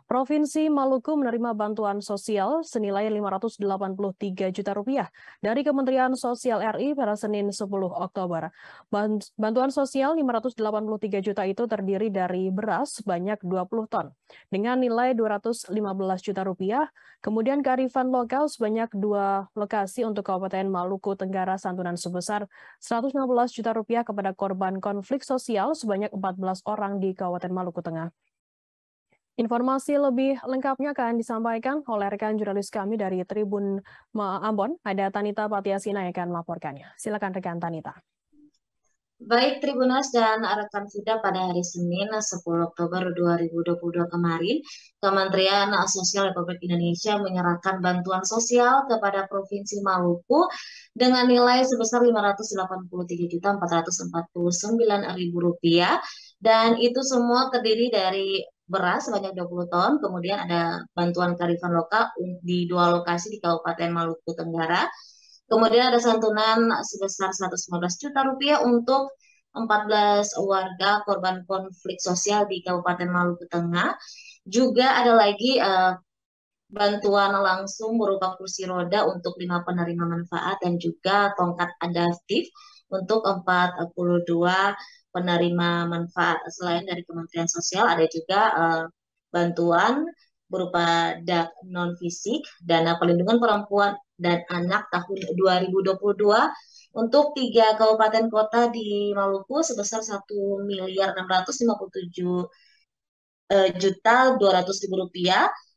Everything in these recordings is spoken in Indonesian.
Provinsi Maluku menerima bantuan sosial senilai Rp583 juta dari Kementerian Sosial RI pada Senin 10 Oktober. Bantuan sosial Rp583 juta itu terdiri dari beras sebanyak 20 ton dengan nilai Rp215 juta, kemudian kearifan lokal sebanyak 2 lokasi untuk Kabupaten Maluku Tenggara santunan sebesar Rp115 juta kepada korban konflik sosial sebanyak 14 orang di Kabupaten Maluku Tengah. Informasi lebih lengkapnya akan disampaikan oleh rekan jurnalis kami dari Tribun Ambon, ada Tanita Patiasina yang akan melaporkannya. Silakan rekan Tanita. Baik Tribuners dan rekan Suda, pada hari Senin 10 Oktober 2022 kemarin, Kementerian Sosial Republik Indonesia menyerahkan bantuan sosial kepada Provinsi Maluku dengan nilai sebesar Rp583.449.000 dan itu semua terdiri dari beras sebanyak 20 ton, kemudian ada bantuan kearifan lokal di 2 lokasi di Kabupaten Maluku Tenggara. Kemudian ada santunan sebesar Rp115 juta untuk 14 warga korban konflik sosial di Kabupaten Maluku Tengah. Juga ada lagi bantuan langsung berupa kursi roda untuk 5 penerima manfaat dan juga tongkat adaptif untuk 42 penerima manfaat. Selain dari Kementerian Sosial, ada juga bantuan berupa non fisik, dana perlindungan perempuan dan anak tahun 2022 untuk 3 kabupaten kota di Maluku sebesar Rp1.257.200.000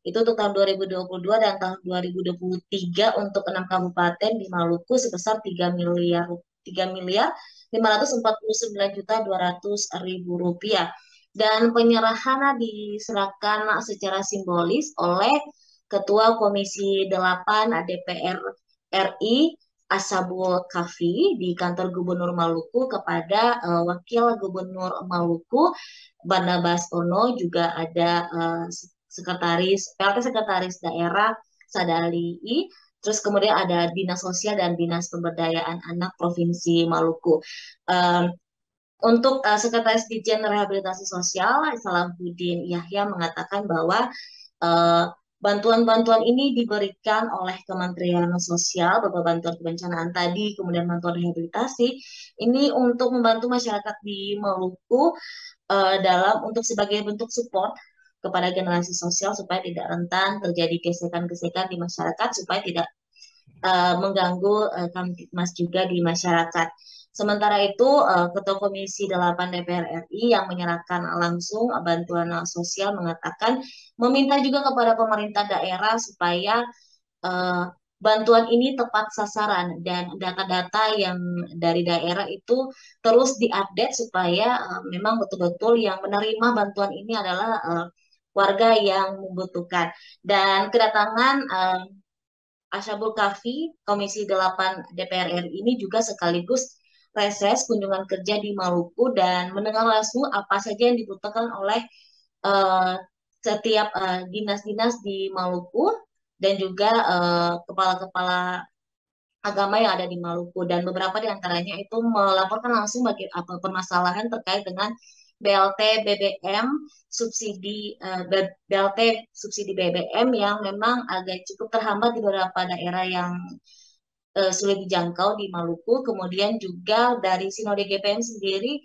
itu untuk tahun 2022, dan tahun 2023 untuk 6 kabupaten di Maluku sebesar Rp3.549.200.000. Dan penyerahan diserahkan secara simbolis oleh Ketua Komisi 8 DPR RI Ashabul Kafi di kantor Gubernur Maluku kepada Wakil Gubernur Maluku Barnabas Ono, juga ada PLT Sekretaris Daerah Sadali, terus kemudian ada Dinas Sosial dan Dinas Pemberdayaan Anak Provinsi Maluku. Untuk Sekretaris Ditjen Rehabilitasi Sosial Salahuddin Yahya mengatakan bahwa bantuan-bantuan ini diberikan oleh Kementerian Sosial, beberapa bantuan kebencanaan tadi, kemudian bantuan rehabilitasi, ini untuk membantu masyarakat di Maluku untuk sebagai bentuk support kepada generasi sosial supaya tidak rentan terjadi gesekan-gesekan di masyarakat, supaya tidak mengganggu Kamtibmas juga di masyarakat. Sementara itu, Ketua Komisi 8 DPR RI yang menyerahkan langsung bantuan sosial mengatakan meminta juga kepada pemerintah daerah supaya bantuan ini tepat sasaran dan data-data yang dari daerah itu terus diupdate supaya memang betul-betul yang menerima bantuan ini adalah warga yang membutuhkan. Dan kedatangan Ashabul Kafi, Komisi 8 DPR RI ini juga sekaligus reses kunjungan kerja di Maluku dan mendengar langsung apa saja yang dibutuhkan oleh setiap dinas-dinas di Maluku dan juga kepala-kepala agama yang ada di Maluku, dan beberapa di antaranya itu melaporkan langsung bagi apa permasalahan terkait dengan BLT BBM BLT subsidi BBM yang memang agak cukup terhambat di beberapa daerah yang sulit dijangkau di Maluku. Kemudian juga dari Sinode GPM sendiri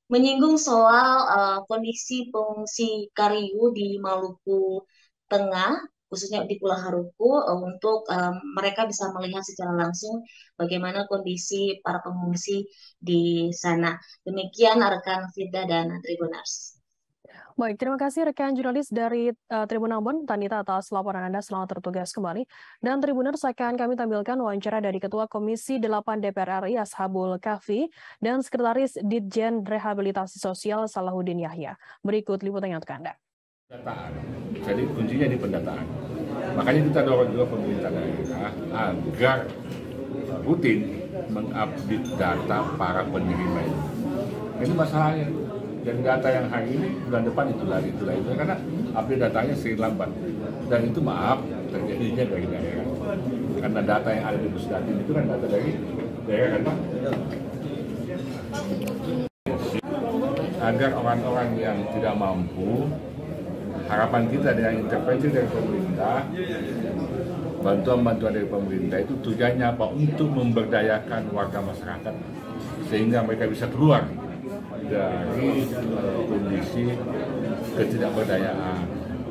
menyinggung soal kondisi pengungsi Kariu di Maluku Tengah, khususnya di Pulau Haruku, untuk mereka bisa melihat secara langsung bagaimana kondisi para pengungsi di sana. Demikian rekan Firda dan Tribuners. Baik, terima kasih rekan jurnalis dari Tribun Ambon, Tanita, atas laporan Anda. Selamat bertugas kembali. Dan Tribuners, akan kami tampilkan wawancara dari Ketua Komisi 8 DPR RI Ashabul Kafi dan Sekretaris Ditjen Rehabilitasi Sosial Salahuddin Yahya. Berikut liputannya untuk Anda. Pendataan, jadi kuncinya di pendataan. Makanya kita dorong juga pemerintah daerah agar rutin mengupdate data para penerima itu. Ini masalahnya. Dan data yang hari ini bulan depan itu karena update datanya sering lambat, dan itu maaf terjadinya dari daerah karena data yang ada di Pusdatin itu kan data dari daerah kan Pak. Agar orang-orang yang tidak mampu harapan kita dengan intervensi dari pemerintah, bantuan-bantuan dari pemerintah itu tujuannya apa? Untuk memberdayakan warga masyarakat sehingga mereka bisa keluar dari kondisi ketidakberdayaan,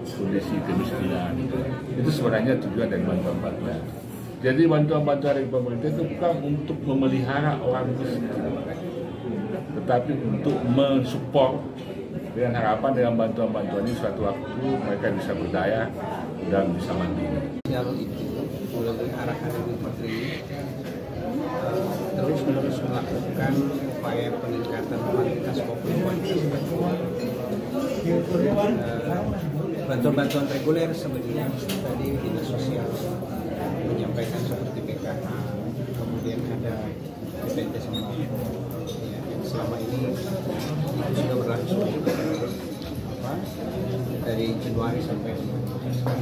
kondisi kemiskinan. Itu sebenarnya tujuan dari bantuan-bantuan. Jadi bantuan-bantuan dari pemerintah itu bukan untuk memelihara orang miskin, tetapi untuk mensupport dengan harapan dengan bantuan-bantuan ini suatu waktu mereka bisa berdaya dan bisa mandiri. Jalur itu melalui arahan Ibu Menteri terus-menerus melakukan upaya peningkatan kualitas maupun kuantitas bantuan-bantuan reguler sebenarnya tadi dinas sosial menyampaikan seperti PKH, kemudian ada BPT sembako ya, yang selama ini sudah berlangsung dari Januari sampai sekarang.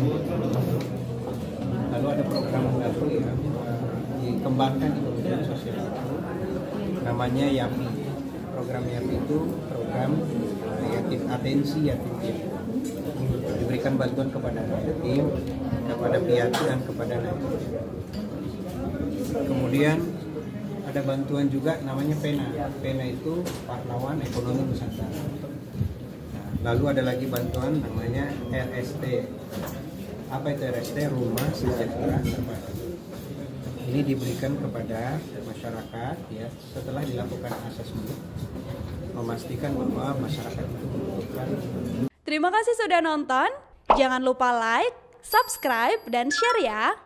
Lalu ada program baru yang dikembangkan di Kementerian Sosial, namanya YAPI. Program YAPI itu program yatim atensi yatim piatu. Diberikan bantuan kepada yatim, kepada piatu dan kepada anak. Kemudian ada bantuan juga namanya PENA. PENA itu pahlawan ekonomi Nusantara. Lalu ada lagi bantuan namanya RST. Apa itu RST? Rumah Sejahtera Terpadu. Ini diberikan kepada masyarakat ya setelah dilakukan asesmen, memastikan bahwa masyarakat itu membutuhkan. Terima kasih sudah nonton. Jangan lupa like, subscribe, dan share ya.